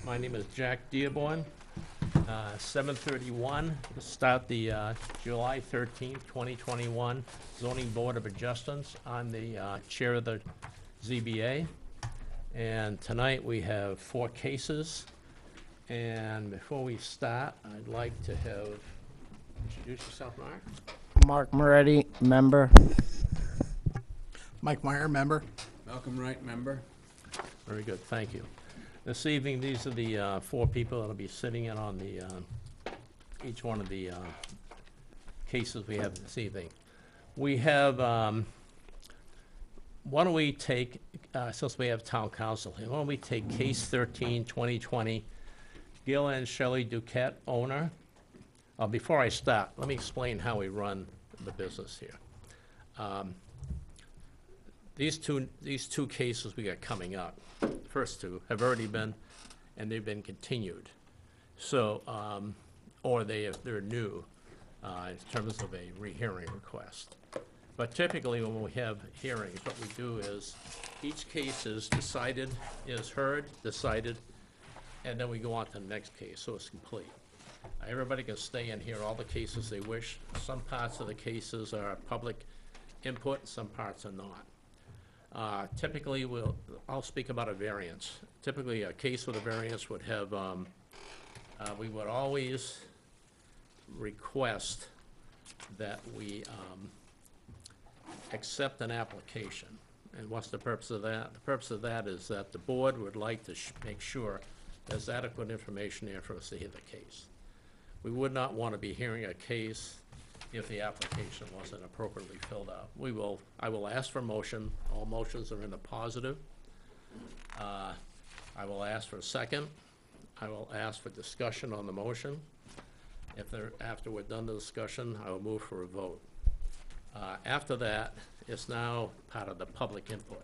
My name is Jack Dearborn. 7:31 to start the July 13th, 2021 Zoning Board of Adjustments. I'm the Chair of the ZBA. And tonight we have 4 cases. And before we start, I'd like to introduce yourself, Mark. Mark Moretti, member. Mike Meyer, member. Malcolm Wright, member. Very good, thank you. This evening, these are the 4 people that'll be sitting in on the, each one of the cases we have this evening. We have, why don't we take, since we have town council here, why don't we take case 13, 2020, Gil and Shelley Duquette, owner. Before I start, let me explain how we run the business here. These two cases we got coming up, first 2 have already been, and they've been continued. So, or they're new in terms of a rehearing request. But typically, when we have hearings, what we do is each case is decided, is heard, decided, and then we go on to the next case, so it's complete. Everybody can stay and hear all the cases they wish. Some parts of the cases are public input, some parts are not. Typically, I'll speak about a variance. Typically, a case with a variance would have, we would always request that we accept an application. And what's the purpose of that? The purpose of that is that the board would like to make sure there's adequate information there for us to hear the case. We would not want to be hearing a case if the application wasn't appropriately filled out. I will ask for a motion. All motions are in the positive. I will ask for a second. I will ask for discussion on the motion. After we're done the discussion, I will move for a vote. After that, it's now part of the public input.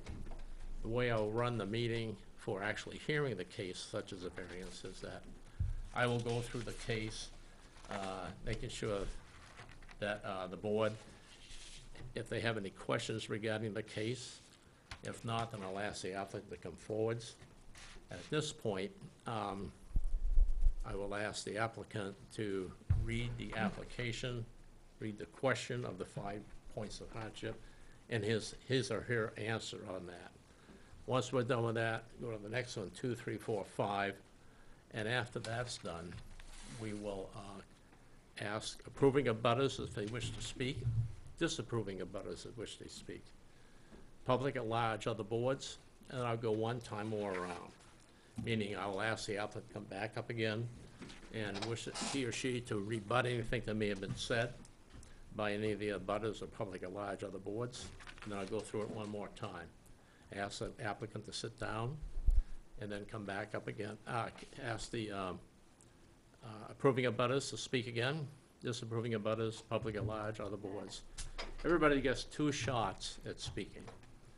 The way I'll run the meeting for actually hearing the case, such as a variance, is that I will go through the case, making sure that the board, if they have any questions regarding the case, if not, then I'll ask the applicant to come forwards. At this point, I will ask the applicant to read the application, read the question of the 5 points of hardship, and his or her answer on that. Once we're done with that, go to the next one, 2, 3, 4, 5, and after that's done, we will ask approving of butters if they wish to speak, disapproving of butters if wish to speak. Public at large, other boards, and I'll go one time more around, meaning I'll ask the applicant to come back up again and wish he or she to rebut anything that may have been said by any of the butters or public at large, other boards, and then I'll go through it one more time. Ask the applicant to sit down, and then come back up again. Ask the approving of butters to speak again, disapproving of butters, public at large, other boards. Everybody gets 2 shots at speaking,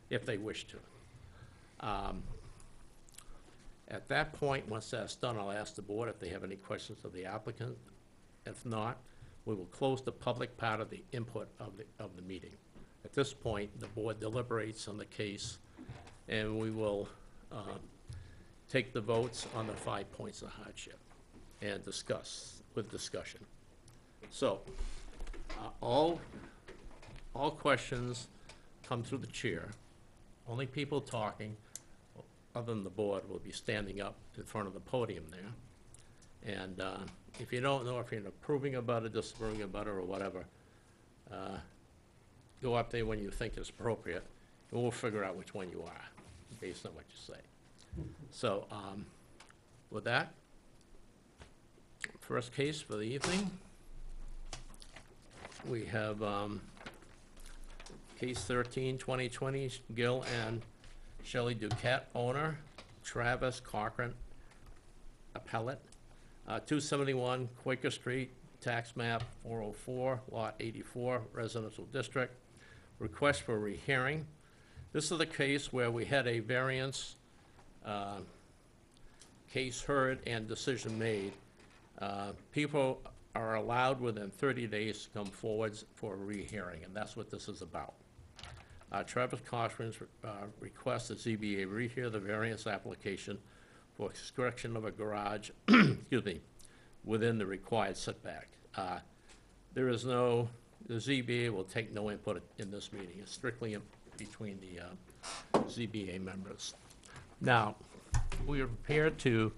if they wish to. At that point, once that's done, I'll ask the board if they have any questions of the applicant. If not, we will close the public part of the input of the meeting. At this point, the board deliberates on the case, and we will take the votes on the 5 points of hardship and discuss with discussion. So, all questions come through the chair. Only people talking, other than the board, will be standing up in front of the podium there. And if you don't know if you're approving about it, disapproving about it, or whatever, go up there when you think it's appropriate, and we'll figure out which one you are, based on what you say. So, with that, first case for the evening, we have case 13, 2020, Gil and Shelley Duquette, owner, Travis Cochran, appellate, 271 Quaker Street, tax map 404, lot 84, residential district. Request for rehearing. This is the case where we had a variance case heard and decision made. People are allowed within 30 days to come forwards for a rehearing, and that's what this is about. Travis Cochran's request that ZBA rehear the variance application for construction of a garage, excuse me, within the required setback. There is no, the ZBA will take no input in this meeting. It's strictly between the ZBA members. Now, we are prepared to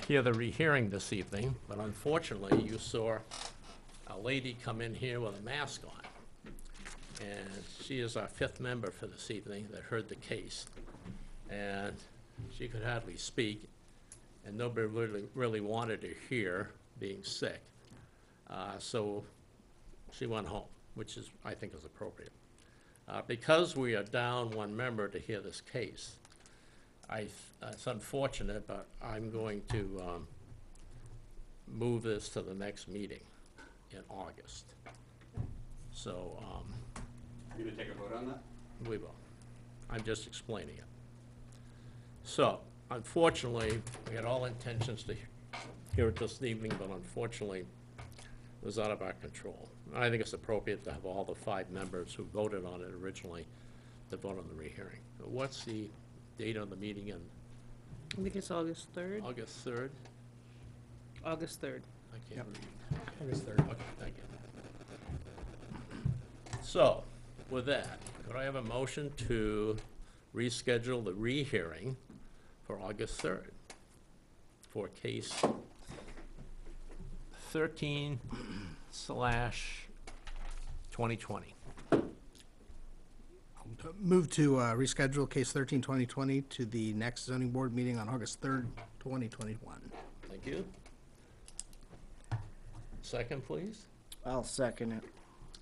hear the rehearing this evening, but unfortunately, you saw a lady come in here with a mask on. And she is our fifth member for this evening that heard the case. And she could hardly speak, and nobody really wanted her here, being sick. So she went home, which is, I think, is appropriate. Because we are down one member to hear this case, it's unfortunate, but I'm going to move this to the next meeting in August. So, You gonna take a vote on that? we will. I'm just explaining it. So, unfortunately, we had all intentions to hear it this evening, but unfortunately, it was out of our control. I think it's appropriate to have all the 5 members who voted on it originally to vote on the rehearing. What's the date of the meeting in I think it's August 3rd. August 3rd? August 3rd. I can't read. August 3rd. Okay, thank you. So, with that, could I have a motion to reschedule the rehearing for August 3rd for case 13/2020? Move to reschedule case 13/2020 to the next zoning board meeting on August 3rd, 2021. Thank you. Second, please. I'll second it.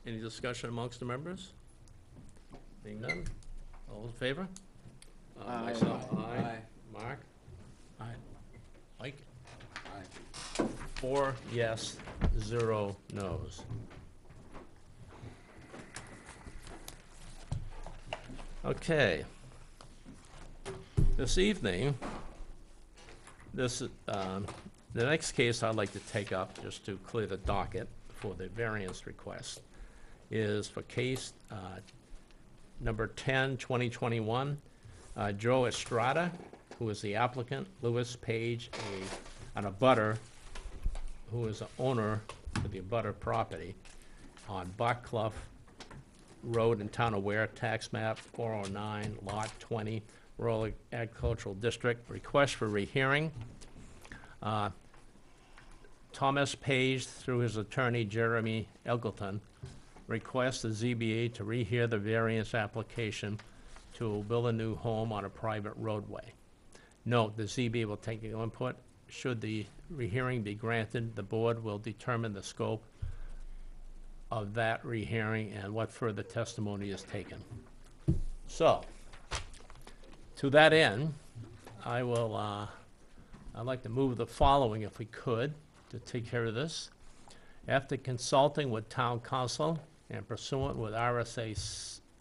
Any discussion amongst the members? Being none? All in favor? Aye. Myself, aye. Aye. Mark? Aye. Mike? Aye. 4 yes, 0 no's. Okay. This evening, the next case I'd like to take up, just to clear the docket for the variance request, is for case number 10/2021. Joe Estrada, who is the applicant, Louis Page, an abutter, who is the owner of the abutter property on Buck Clough Road in Town of Ware, tax map 409, lot 20, rural agricultural district. Request for rehearing. Thomas Page, through his attorney Jeremy Elgleton, requests the ZBA to rehear the variance application to build a new home on a private roadway. Note, the ZBA will take no input. Should the rehearing be granted, the board will determine the scope of that rehearing and what further testimony is taken. So, to that end, I'd like to move the following, if we could, to take care of this. After consulting with town council and pursuant with RSA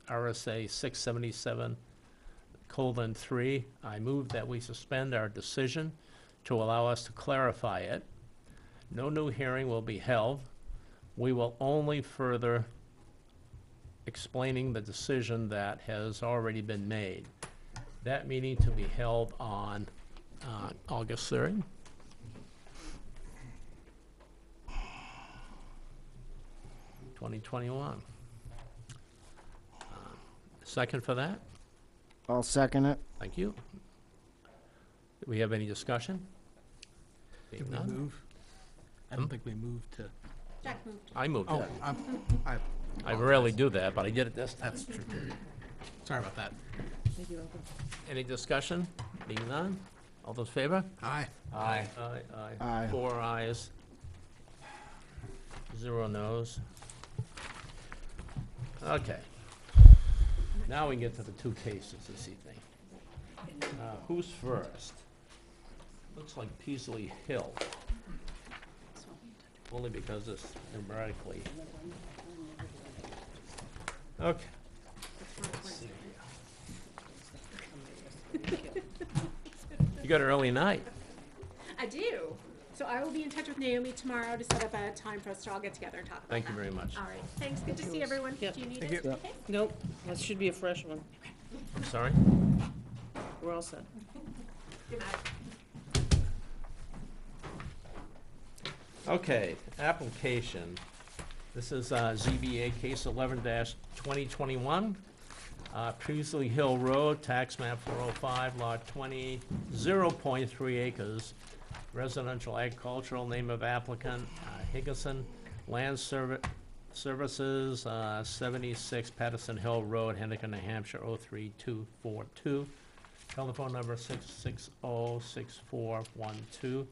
677:3, I move that we suspend our decision to allow us to clarify it. No new hearing will be held. We will only further explaining the decision that has already been made. That meeting to be held on August 3rd. (2021). Second for that? I'll second it. Thank you. Do we have any discussion? Being Did we none? move? I don't think we moved to. Jack moved. I moved Oh, it. I I rarely do that, but I did it this time. That's true. Sorry about that. Thank you, Uncle. Any discussion? Being none? All those in favor? Aye. Aye. Aye. Aye. 4 ayes. 0 noes. Okay. Now we can get to the 2 cases this evening. Who's first? Looks like Peasley Hill. Only because it's numerically. Okay. Let's see here. You got an early night. I do. So I will be in touch with Naomi tomorrow to set up a time for us to all get together and talk about that. Thank you very much. All right. Thanks. Good to see everyone. Yeah. Do you need Thank it? you. Okay. Nope, that should be a fresh one. I'm sorry? We're all set. Good night. Okay, application. This is ZBA case 11-2021. Priestley Hill Road, tax map 405, lot 20, 0.3 acres. Residential agricultural, name of applicant, Higginson. Land Services, 76 Patterson Hill Road, Henderson, New Hampshire, 03242. Telephone number 660-6412.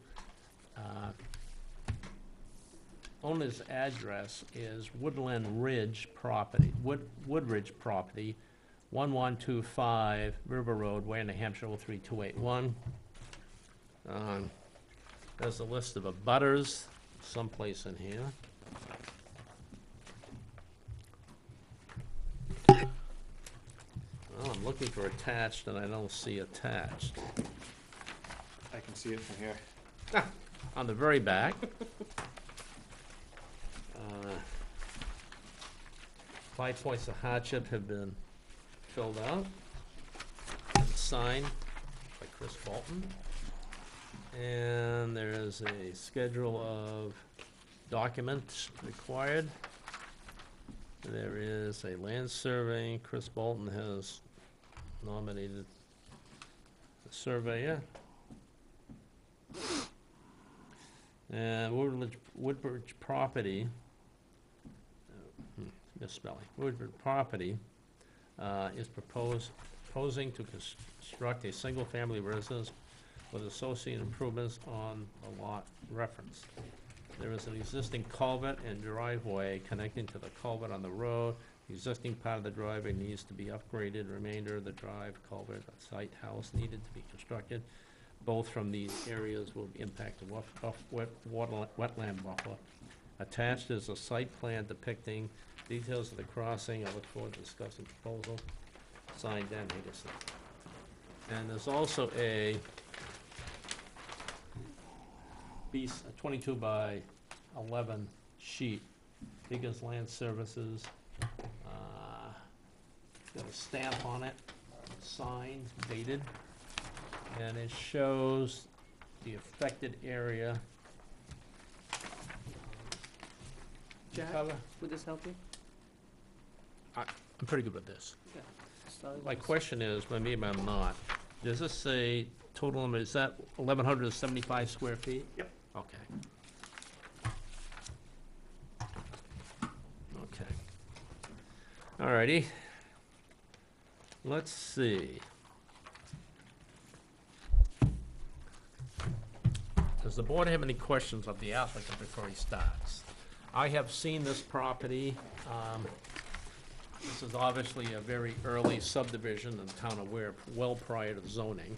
Owner's address is Woodland Ridge property, Woodridge property, 1125 River Road, Ware, New Hampshire, 03281. There's a list of abutters someplace in here. Well, I'm looking for attached and I don't see attached. I can see it from here. On the very back. 5 points of hardship have been filled out and signed by Chris Bolton. And there is a schedule of documents required. There is a land survey. Chris Bolton has nominated the surveyor. And Woodbridge property, misspelling, Woodbridge property is proposing to construct a single-family residence with associated improvements on the lot referenced. There is an existing culvert and driveway connecting to the culvert on the road. The existing part of the driveway needs to be upgraded. Remainder of the drive, culvert, site house needed to be constructed. Both from these areas will impact the wetland buffer. Attached is a site plan depicting details of the crossing. I look forward to discussing proposal. Signed, Dan Higginson. And there's also a 22 by 11 sheet, Higgins Land Services. Got a stamp on it, signed, dated, and it shows the affected area. Jack, Cover? would this help you? I'm pretty good with this. Yeah. Start My with this. question question is, maybe I'm not, does this say total limit, is that 1,175 square feet? Yep. Okay. Okay. Alrighty. Let's see. Does the board have any questions of the applicant before he starts? I have seen this property. This is obviously a very early subdivision in the town of Ware, well prior to zoning.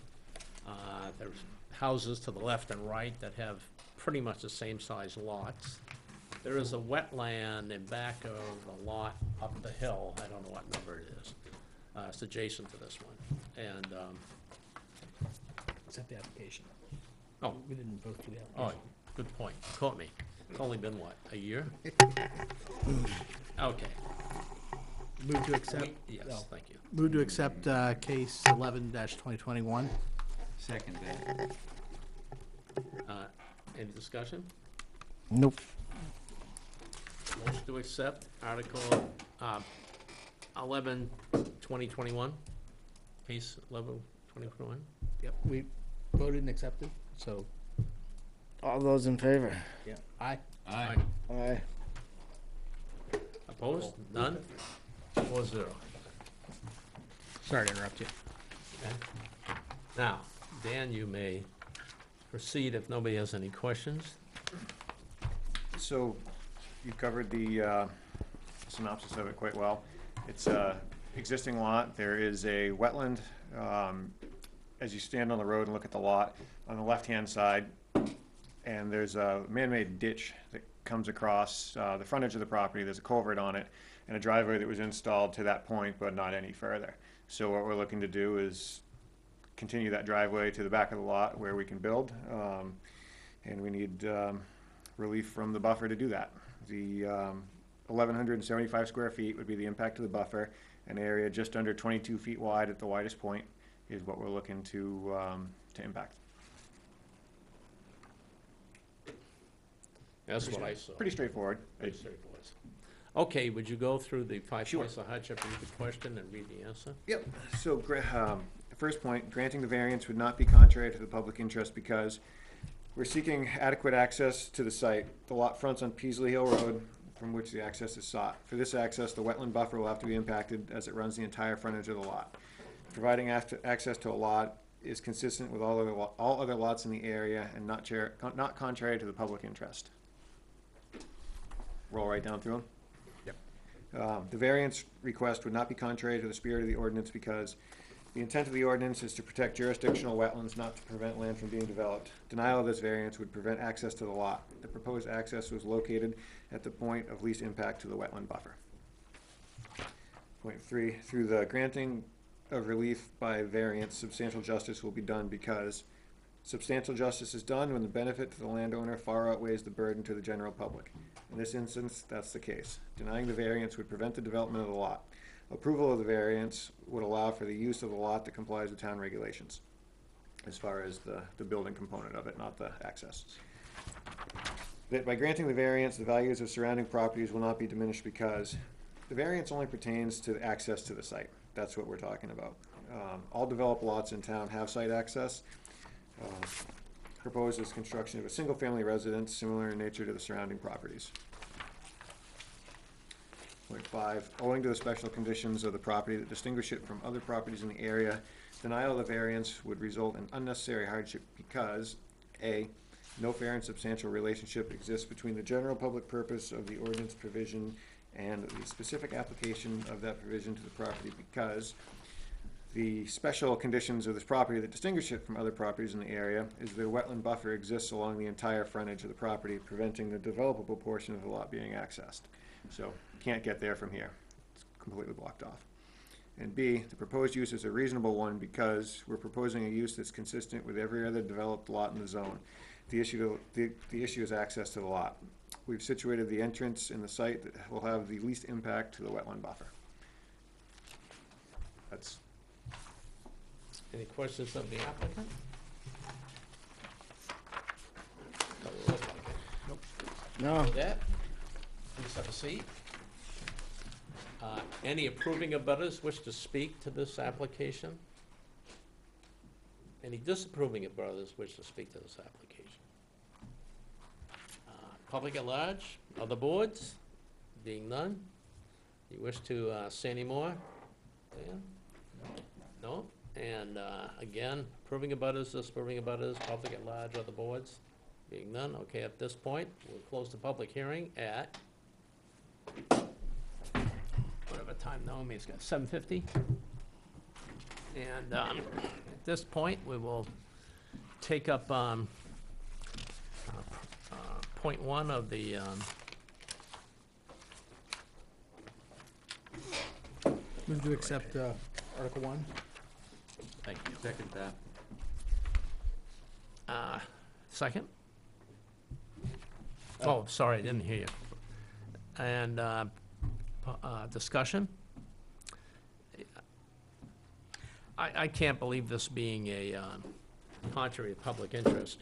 There's houses to the left and right that have pretty much the same size lots. There is a wetland in back of the lot up the hill. I don't know what number it is. It's adjacent to this one. And, Accept the application. oh, We didn't vote for the oh, application. good point. Caught me. It's only been, what, a year? Okay. Move to accept, Yes, no. thank you. Move to accept case 11-2021. Second that. Any discussion? Nope. Motion to accept Article 11, 2021, case 11, 2021. Yep, we voted and accepted, so, All those in favor? yeah. Aye. Aye. Aye. Opposed? None? 4-0. Sorry to interrupt you. Okay. Now, Dan, you may proceed if nobody has any questions. So you covered the synopsis of it quite well. It's a existing lot. There is a wetland. As you stand on the road and look at the lot, on the left-hand side, and there's a man-made ditch that comes across the frontage of the property. There's a culvert on it and a driveway that was installed to that point, but not any further. So what we're looking to do is continue that driveway to the back of the lot where we can build, and we need relief from the buffer to do that. The 1,175 square feet would be the impact of the buffer. An area just under 22 feet wide at the widest point is what we're looking to impact. That's what I saw. Pretty straightforward. Pretty straightforward. Okay, would you go through the 5 Sure. points of hardship, read the question, and read the answer? Yep. So, first point, granting the variance would not be contrary to the public interest because we're seeking adequate access to the site. The lot fronts on Peasley Hill Road, from which the access is sought. For this access, the wetland buffer will have to be impacted as it runs the entire frontage of the lot. Providing access to a lot is consistent with all other lots in the area and not contrary to the public interest. Roll right down through them. The variance request would not be contrary to the spirit of the ordinance because the intent of the ordinance is to protect jurisdictional wetlands, not to prevent land from being developed. Denial of this variance would prevent access to the lot. The proposed access was located at the point of least impact to the wetland buffer. Point 3, through the granting of relief by variance, substantial justice will be done because substantial justice is done when the benefit to the landowner far outweighs the burden to the general public. In this instance, that's the case. Denying the variance would prevent the development of the lot. Approval of the variance would allow for the use of the lot that complies with town regulations, as far as the building component of it, not the access. That by granting the variance, the values of surrounding properties will not be diminished because the variance only pertains to the access to the site. That's what we're talking about. All developed lots in town have site access. Proposes construction of a single-family residence similar in nature to the surrounding properties. Point 5, owing to the special conditions of the property that distinguish it from other properties in the area, denial of the variance would result in unnecessary hardship because, A, no fair and substantial relationship exists between the general public purpose of the ordinance provision and the specific application of that provision to the property because the special conditions of this property that distinguish it from other properties in the area is the wetland buffer exists along the entire frontage of the property, preventing the developable portion of the lot being accessed. So, can't get there from here. It's completely blocked off. And B, the proposed use is a reasonable one because we're proposing a use that's consistent with every other developed lot in the zone. The issue is access to the lot. We've situated the entrance in the site that will have the least impact to the wetland buffer. That's Any questions of the applicant? Doesn't look like it. No. With that, please have a seat. Any approving abutters wish to speak to this application? Any disapproving abutters wish to speak to this application? Public at large, other boards, being none? You wish to say any more? Dan? No? And again, approving abutters, disapproving abutters, public at large, other boards, being none? Okay, at this point, we'll close the public hearing at whatever time Naomi's got, 7:50? And at this point, we will take up point 1 of the Move to accept Article 1. thank you. Second that. Second? Oh, sorry, I didn't hear you. And discussion? I can't believe this being a contrary to public interest.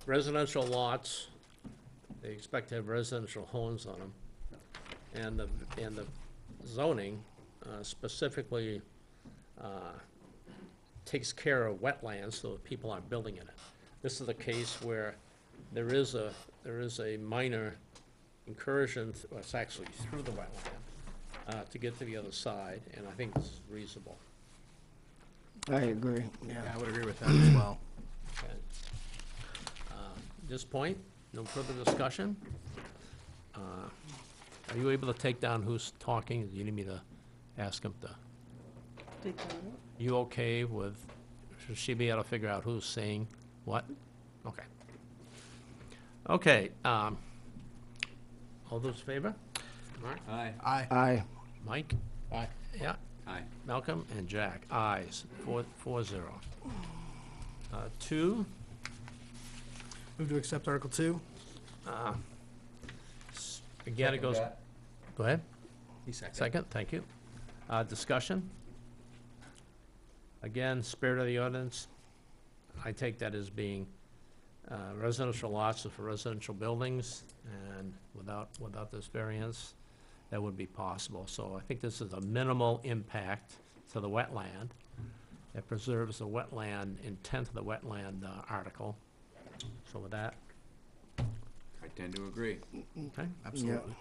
Residential lots, they expect to have residential homes on them. And the zoning specifically takes care of wetlands so that people aren't building in it. This is a case where there is a minor incursion, well, it's actually through the wetland, to get to the other side, and I think this is reasonable. I agree. Yeah, Yeah. I would agree with that as well. Okay. At this point, no further discussion. Are you able to take down who's talking? Do you need me to ask him to? Take that out. You okay with, should she be able to figure out who's saying what? Okay. Okay, all those in favor? Mark? Aye. Aye. Aye. Mike? Aye. Yeah, Aye. Malcolm and Jack, ayes, 4-0. 2, Move to accept Article 2. again, it goes, go ahead, He seconded. second, thank you. Discussion? Again, spirit of the ordinance, I take that as being Residential lots are for residential buildings, and without this variance, that would be possible. So I think this is a minimal impact to the wetland. It preserves the wetland intent of the wetland article. So with that, I tend to agree. okay. Absolutely.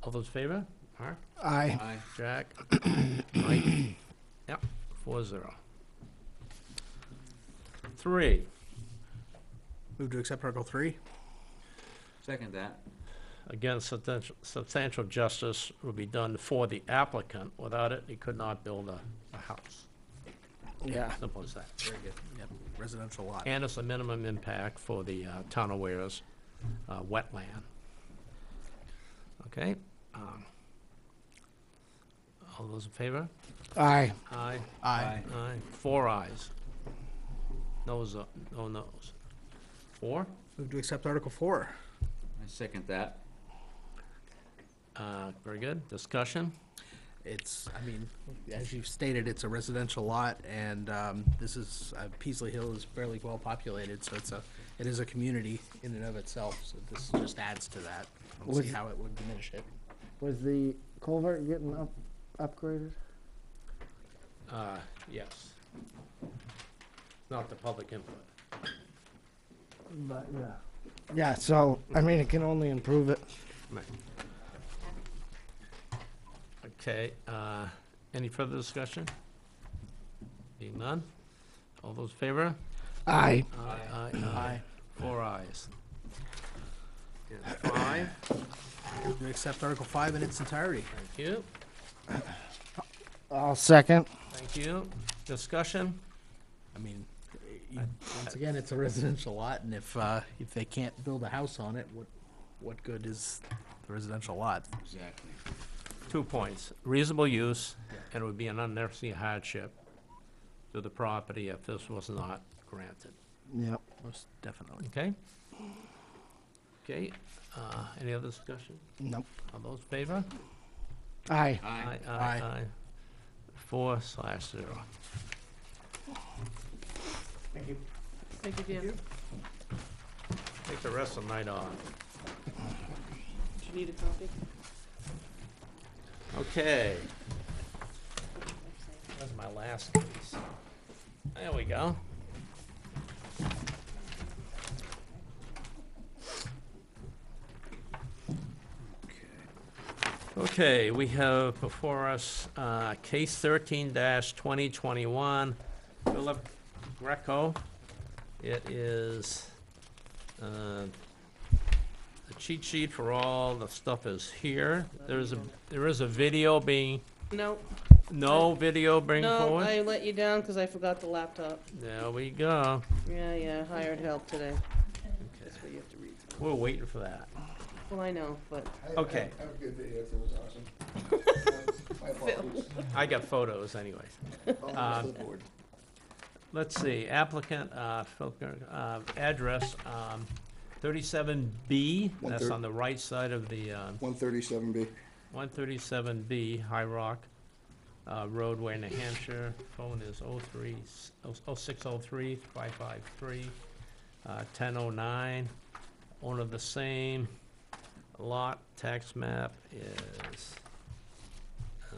All those in favor? Mark? Aye. Aye. Jack? Mike? Yep, 4-0. 3, Move to accept Article 3. Second that. again, substantial justice will be done for the applicant. Without it, he could not build a house. Yeah. Simple as that. Very good. Yep, residential lot. And it's a minimum impact for the town of Ware's wetland. Okay? All those in favor? Aye. Aye. Aye. Aye. 4 ayes. Noes, no noes. 4? Move to accept Article 4. I second that. Very good. Discussion? It's, I mean, as you've stated, it's a residential lot, and this is, Peasley Hill is fairly well populated, so it is a community in and of itself, so this just adds to that. I don't see Was- how it would diminish it. Was the culvert getting upgraded? Yes. Not the public input. But, yeah. Yeah, so, I mean, it can only improve it. Right. Okay, any further discussion? Being none? All those in favor? Aye. Aye. 4 ayes. And 5, Move to accept Article 5 in its entirety. thank you, I'll second. thank you. Discussion? I mean, once again, it's a residential lot, and if they can't build a house on it, what good is the residential lot? Exactly. 2 points. Reasonable use, and it would be an unnecessary hardship to the property if this was not granted. Yep. Most definitely. Okay? Okay, any other discussion? Nope. All those in favor? Aye. Aye. Aye. 4/0. Thank you, Dan. Take the rest of the night off. Do you need a copy? Okay. That's my last piece. There we go. Okay, we have before us, case 13-2021, Philip Greco. It is, the cheat sheet for all the stuff is here. There is a video being, No, no video being no, forward? I let you down because I forgot the laptop. There we go. Yeah, hired help today. Okay. That's what you have to read. We're waiting for that. Well, I know, but Okay, I have a good video, it was awesome. My apologies. I got photos anyways. On the board. Let's see, applicant, Philip Greco, address, 37B, that's on the right side of the 137B. 137B High Rock Roadway, New Hampshire. Phone is 0603-553-1009. Owner the same. Lot tax map is, I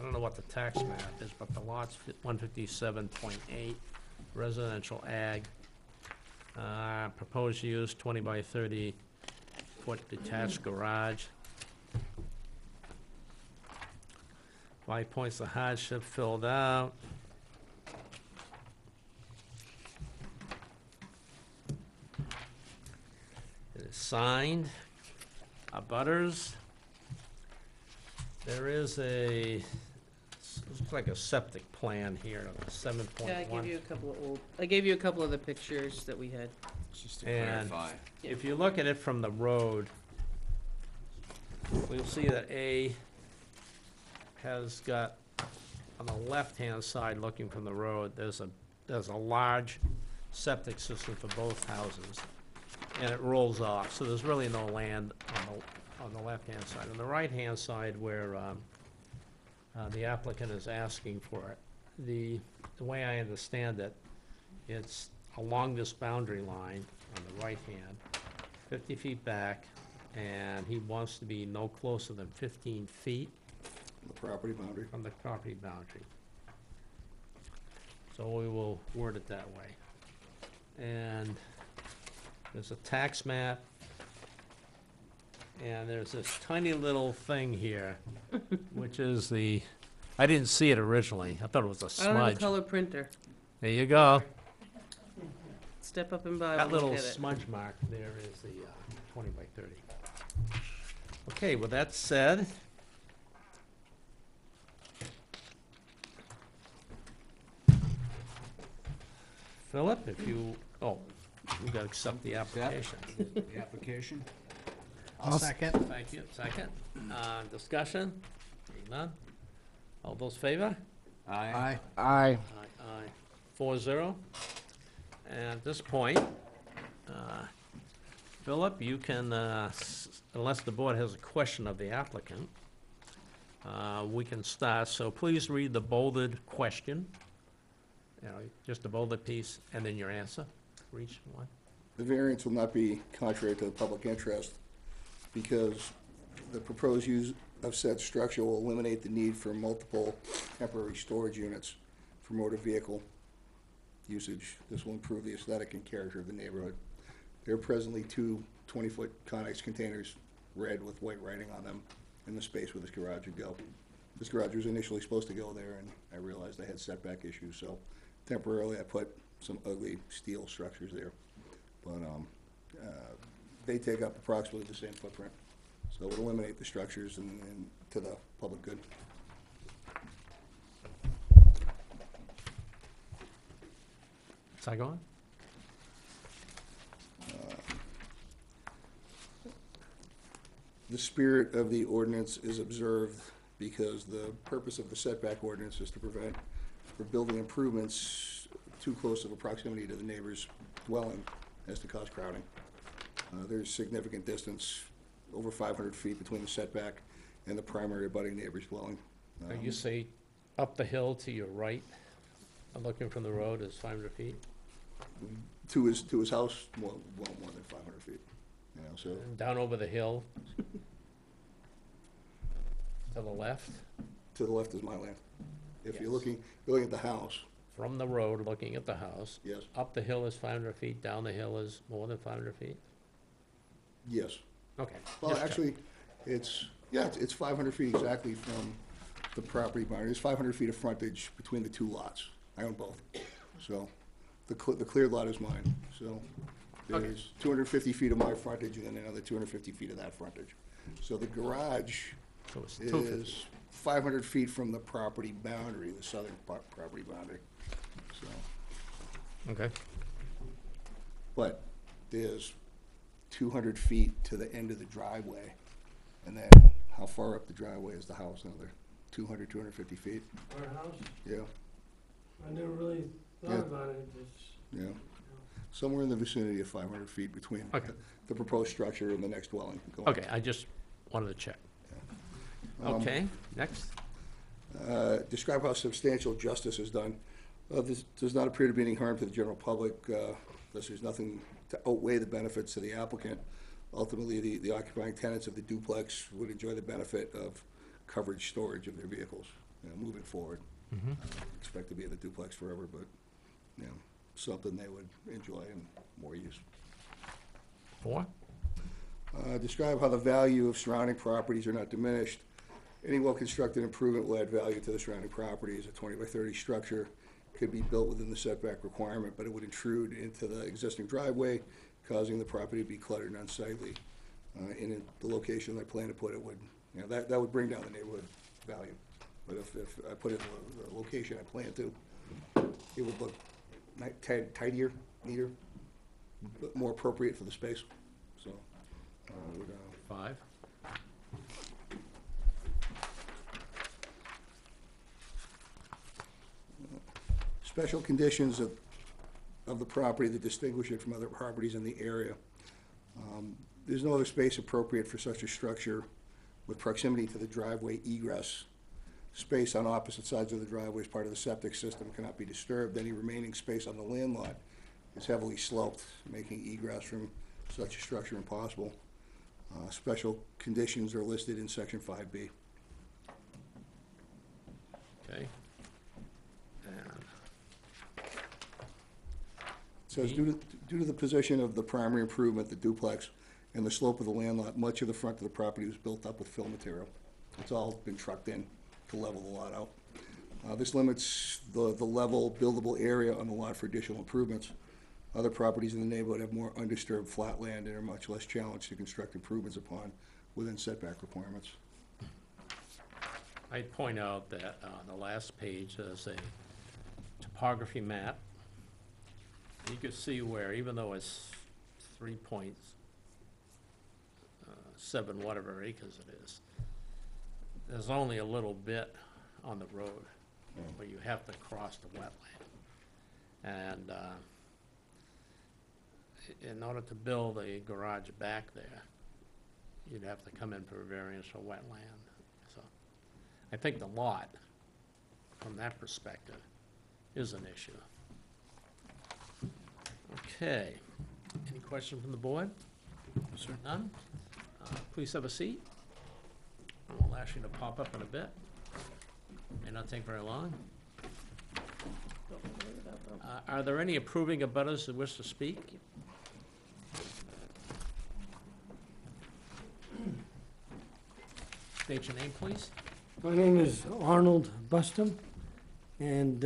don't know what the tax map is, but the lot's 157.8, residential ag. Proposed use 20 by 30 foot detached garage. 5 points of hardship filled out. It is signed. Abutters. There is looks like a septic plan here, 7.1. yeah, I gave you a couple of I gave you a couple of the pictures that we had. Just to And- clarify. If you look at it from the road, we'll see that A has got, on the left-hand side, looking from the road, there's a large septic system for both houses, and it rolls off, so there's really no land on the left-hand side. On the right-hand side, where the applicant is asking for it, the way I understand it, it's along this boundary line on the right hand, 50 feet back, and he wants to be no closer than 15 feet The property boundary. from the property boundary. So we will word it that way. And there's a tax map, and there's this tiny little thing here, which is the, I didn't see it originally. I thought it was a I don't have a smudge. color printer. There you go. Step up and buy That one, little look at it. smudge mark there is the 20 by 30. Okay, with that said, Philip, if you, oh, you gotta accept the application. The application? I'll second. Thank you. Second. Discussion? Seeing none. All those favor? Aye. Aye. Aye. Aye. 4-0. And at this point, Philip, you can, unless the board has a question of the applicant, we can start. So please read the bolded question, just a bolded piece, and then your answer for each one. The variance will not be contrary to the public interest because the proposed use of said structure will eliminate the need for multiple temporary storage units for motor vehicle usage. This will improve the aesthetic and character of the neighborhood. There are presently two 20-foot Connex containers, red with white writing on them, in the space where this garage would go. This garage was initially supposed to go there, and I realized I had setback issues, so temporarily I put some ugly steel structures there. But they take up approximately the same footprint, so it would eliminate the structures and to the public good. Saigon? The spirit of the ordinance is observed because the purpose of the setback ordinance is to prevent for building improvements too close of a proximity to the neighbor's dwelling as to cause crowding. There's significant distance, over 500 feet between the setback and the primary abutting neighbor's dwelling. Now, you say up the hill to your right, looking from the road is 500 feet? To his house, more than 500 feet, you know, so. And down over the hill to the left, To the left is my land. If you're Yes. looking at the house, from the road, looking at the house, yes, up the hill is 500 feet, down the hill is more than 500 feet? yes. Okay. Well, just check. actually, it's 500 feet exactly from the property boundary. There's 500 feet of frontage between the two lots. I own both. So the cleared lot is mine. So there's 250 feet of my frontage and then another 250 feet of that frontage. So the garage So it's 250. is 500 feet from the property boundary, the southern property boundary. So, Okay. but there's 200 feet to the end of the driveway. And then how far up the driveway is the house? Another 200, 250 feet? Our house, Yeah, I never really Yeah. thought about it, it's, yeah. Somewhere in the vicinity of 500 feet between Okay. the proposed structure and the next dwelling. going. Okay, I just wanted to check. Okay, next. Describe how substantial justice is done. This does not appear to be any harm to the general public, thus there's nothing to outweigh the benefits to the applicant. Ultimately, the occupying tenants of the duplex would enjoy the benefit of coverage storage of their vehicles, moving forward. Expect to be in the duplex forever, but, something they would enjoy and more use. 4? Describe how the value of surrounding properties are not diminished. Any well-constructed improvement will add value to the surrounding properties. A 20 by 30 structure could be built within the setback requirement, but it would intrude into the existing driveway, causing the property to be cluttered and unsightly. In the location I plan to put it would, that would bring down the neighborhood value. But if I put it in the location I plan to, it would look tidier, neater, but more appropriate for the space, so. I would, 5? special conditions of the property that distinguish it from other properties in the area. There's no other space appropriate for such a structure with proximity to the driveway egress. Space on opposite sides of the driveway as part of the septic system cannot be disturbed. Any remaining space on the land lot is heavily sloped, making egress from such a structure impossible. Special conditions are listed in section 5B. Okay. And It says, due to the position of the primary improvement, the duplex, and the slope of the land lot, much of the front of the property was built up with fill material. It's all been trucked in to level the lot out. This limits the level buildable area on the lot for additional improvements. Other properties in the neighborhood have more undisturbed flat land and are much less challenged to construct improvements upon within setback requirements. I'd point out that on the last page, there's a topography map. You can see where, even though it's 3.7 whatever acres it is, there's only a little bit on the road where you have to cross the wetland. And in order to build a garage back there, you'd have to come in for a variance for wetland. So I think the lot, from that perspective, is an issue. Okay. Any question from the board? Sir. None? Please have a seat. We'll ask you to pop up in a bit. May not take very long. Are there any approving abutters that wish to speak? State your name, please. My name is Arnold Bustam, and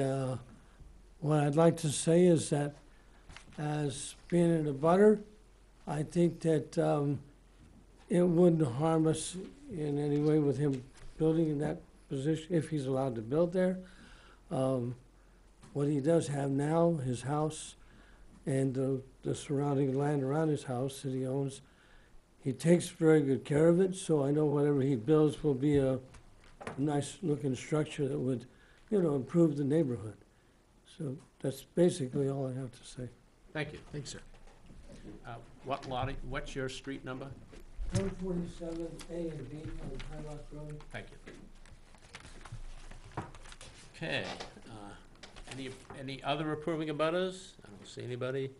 what I'd like to say is that as being in a butter, I think that it wouldn't harm us in any way with him building in that position, if he's allowed to build there. What he does have now, his house and the surrounding land around his house that he owns, he takes very good care of it, so I know whatever he builds will be a nice-looking structure that would, improve the neighborhood. So that's basically all I have to say. Thank you. Thanks, sir. What lot, what's your street number? 147 A and B on High Rock Road. Thank you. Okay, any other approving abutters? I don't see anybody.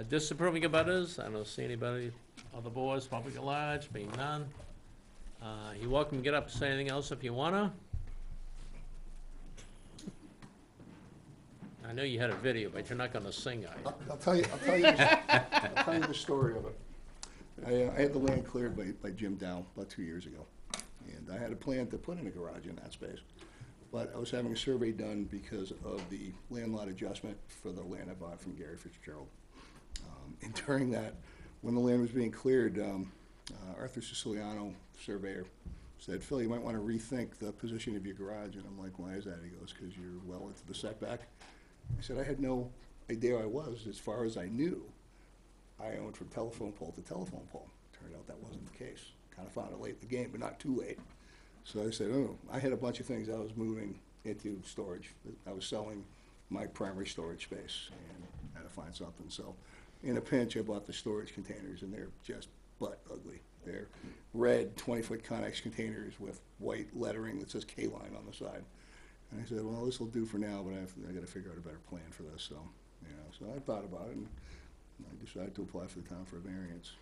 Disapproving abutters? I don't see anybody. Other boards, public at large, being none. You're welcome to get up and say anything else if you wanna. I know you had a video, but you're not gonna sing, are you? I'll tell you the story of it. I had the land cleared by Jim Dow about 2 years ago, and I had a plan to put in a garage in that space. But I was having a survey done because of the land lot adjustment for the land I bought from Gary Fitzgerald. And during that, when the land was being cleared, Arthur Siciliano, surveyor, said, "Phil, you might want to rethink the position of your garage." And I'm like, "Why is that?" He goes, "Because you're well into the setback." I said, "I had no idea I was. As far as I knew, I owned from telephone pole to telephone pole." Turned out that wasn't the case. Kind of found it late in the game, but not too late. So I said, I had a bunch of things I was moving into storage. I was selling my primary storage space and I had to find something. So in a pinch, I bought the storage containers, and they're just butt ugly. They're red 20-foot Connex containers with white lettering that says K-Line on the side. And I said, well, this will do for now, but I got to figure out a better plan for this. So, so I thought about it, and I decided to apply for the town for a variance.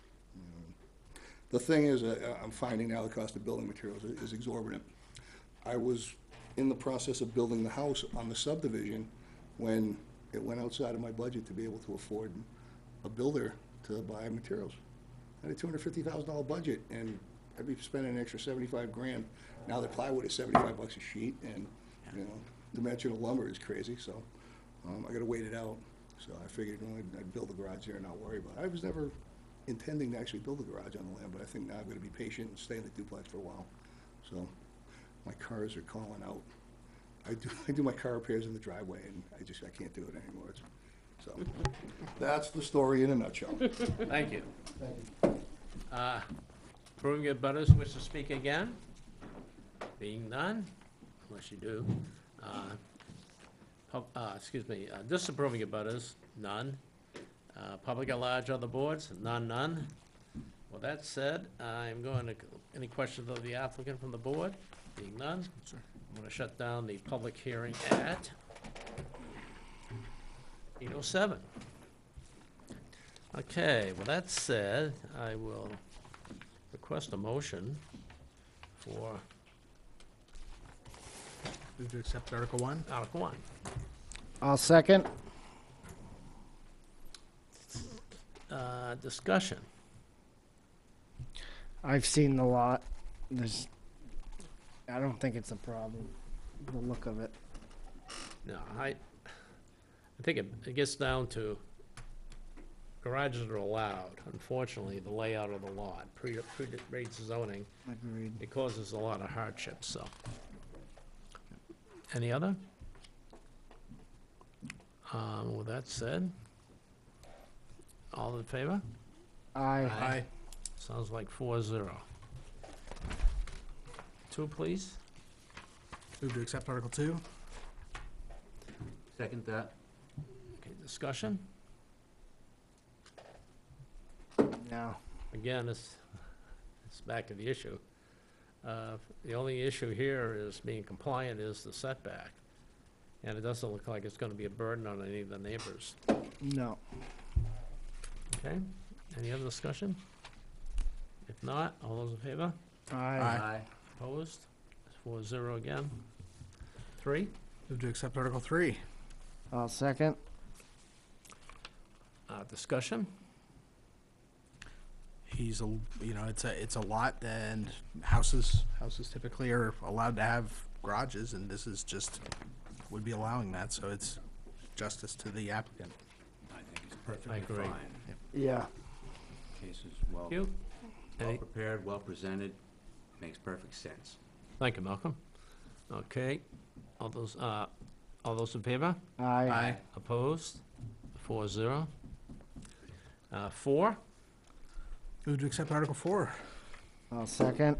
The thing is, I'm finding now the cost of building materials is exorbitant. I was in the process of building the house on the subdivision when it went outside of my budget to be able to afford a builder to buy materials. I had a $250,000 budget, and I'd be spending an extra 75 grand. Now the plywood is 75 bucks a sheet, and dimensional lumber is crazy, so I got to wait it out. So I figured I'd build a garage there and not worry about it. I was never intending to actually build a garage on the land, but I think now I'm going to be patient and stay in the duplex for a while. So my cars are calling out. I do my car repairs in the driveway, and I can't do it anymore. So that's the story in a nutshell. Thank you. Thank you. Approving abutters wish to speak again? Being none, unless you do. Disapproving abutters, none. Public at large on the boards, none. With that said, I'm going to, any questions of the applicant from the board? Being none? Sir. I'm gonna shut down the public hearing at 8:07. Okay, with that said, I will request a motion for Move to accept Article 1. Article 1. I'll second. Discussion. I've seen the lot. I don't think it's a problem, the look of it. No, I think it gets down to garages are allowed. Unfortunately, the layout of the lot, pre-rate zoning, Agreed. it causes a lot of hardship, so. Any other? With that said, all in favor? Aye. Sounds like 4-0. 2, please. Move to accept Article 2. Second that. Okay, discussion. No. Again, it's back to the issue. The only issue here is being compliant is the setback. And it doesn't look like it's gonna be a burden on any of the neighbors. No. Okay, any other discussion? If not, all those in favor? Aye. Opposed? 4-0 again. 3, Move to accept Article 3. I'll second. discussion? He's a, it's a lot, and houses typically are allowed to have garages, and this is just, would be allowing that, so it's justice to the applicant. I think it's I perfectly agree. fine. Yeah. Case is well, Thank you. well Any- prepared, well presented, makes perfect sense. Thank you, Malcolm. Okay, all those in favor? Aye. Opposed? 4-0. 4, Move to accept Article 4. I'll second.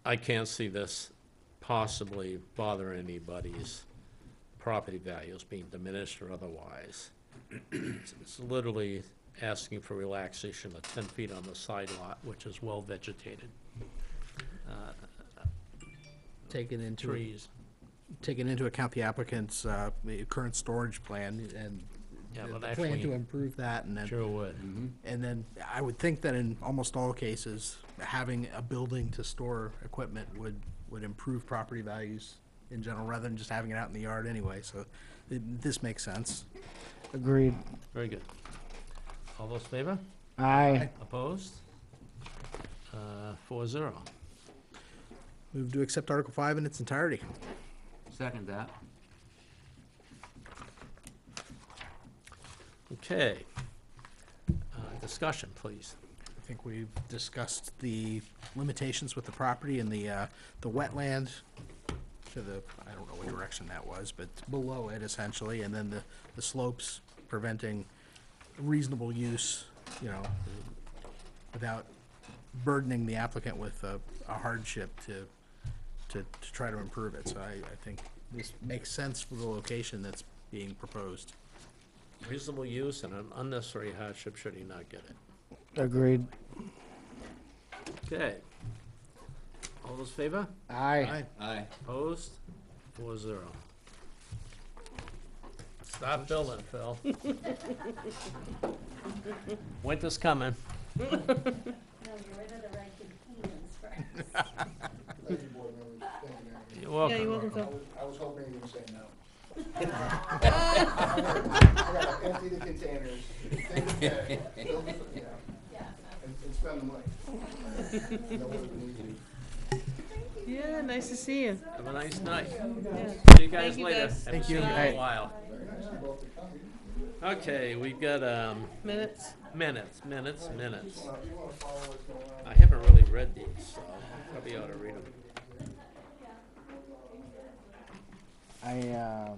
I can't see this possibly bother anybody's property values being diminished or otherwise. It's literally asking for relaxation of 10 feet on the side lot, which is well vegetated. Taken into, Trees. taking into account the applicant's current storage plan and Yeah, the but plan to actually, improve that, and then sure would. And then I would think that in almost all cases, having a building to store equipment would improve property values in general, rather than just having it out in the yard anyway, so this makes sense. Agreed. Very good. All those in favor? Aye. Opposed? 4-0. Move to accept Article 5 in its entirety. Second that. Okay. Discussion, please. I think we've discussed the limitations with the property and the wetland to the, I don't know what direction that was, but below it essentially, and then the slopes preventing reasonable use, without burdening the applicant with a hardship to try to improve it. So I think this makes sense for the location that's being proposed. Reasonable use and an unnecessary hardship should he not get it. Agreed. Okay. All those in favor? Aye. Aye. Opposed? 4-0. Stop building, Phil. Winter's coming. No, you're rid of the ragged cans first. Thank you, board members. Thank you, Mary. You're welcome. Yeah, you're welcome, Phil. I was hoping you would say no. I gotta empty the containers, take the bag, fill the, and spend the money. You know what we need to. Yeah, nice to see you. Have a nice night. Yeah. See you guys Thank you, later. guys. Haven't Thank seen you. in a Hey. while. Very nice of you both to come. Okay, we've got, Minutes. minutes. You wanna follow what's going on? I haven't really read these, so probably ought to read them. I,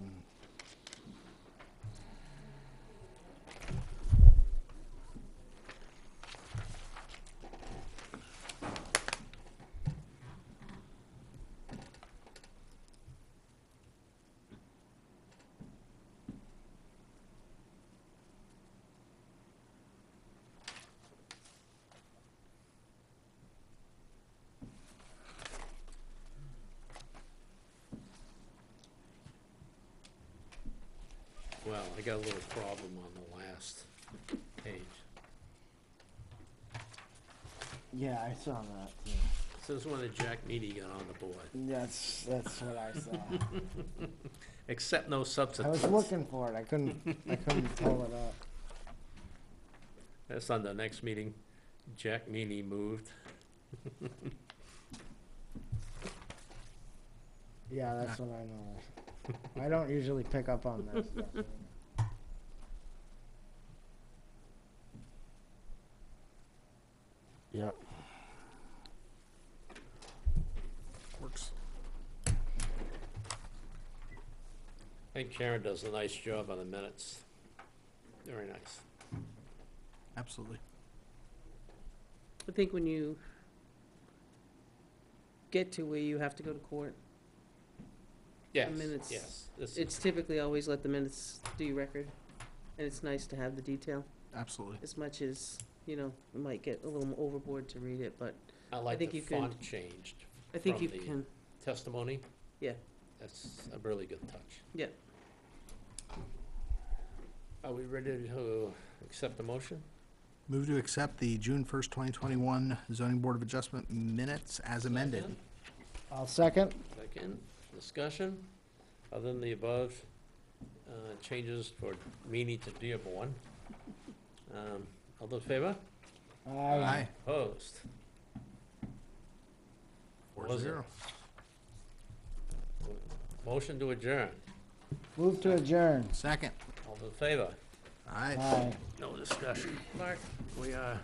Well, I got a little problem on the last page. Yeah, I saw that too. This is when the Jack Meany got on the board. That's what I saw. Accept no I was substitutes. looking for it. I couldn't pull it up. That's on the next meeting. Jack Meany moved. Yeah, that's what I know. I don't usually pick up on that stuff. Yep. Works. I think Karen does a nice job on the minutes. Very nice. Absolutely. I think when you get to where you have to go to court, Yes, minutes. yes. This is- it's typically always let the minutes do your record. And it's nice to have the detail, Absolutely. as much as, you know, it might get a little overboard to read it, but I like think the you can- font changed. I think From you the- can, Testimony. Yeah. That's a really good touch. yeah. Are we ready to accept the motion? Move to accept the June 1st, 2021 zoning board of adjustment minutes as amended. Second? I'll second. Second, discussion, other than the above, changes for Meany to Dearborn. All those in favor? Aye. Opposed? 4-0. Motion to adjourn. Move to adjourn. Second. All those in favor? Aye. Aye. No discussion. Mark? We are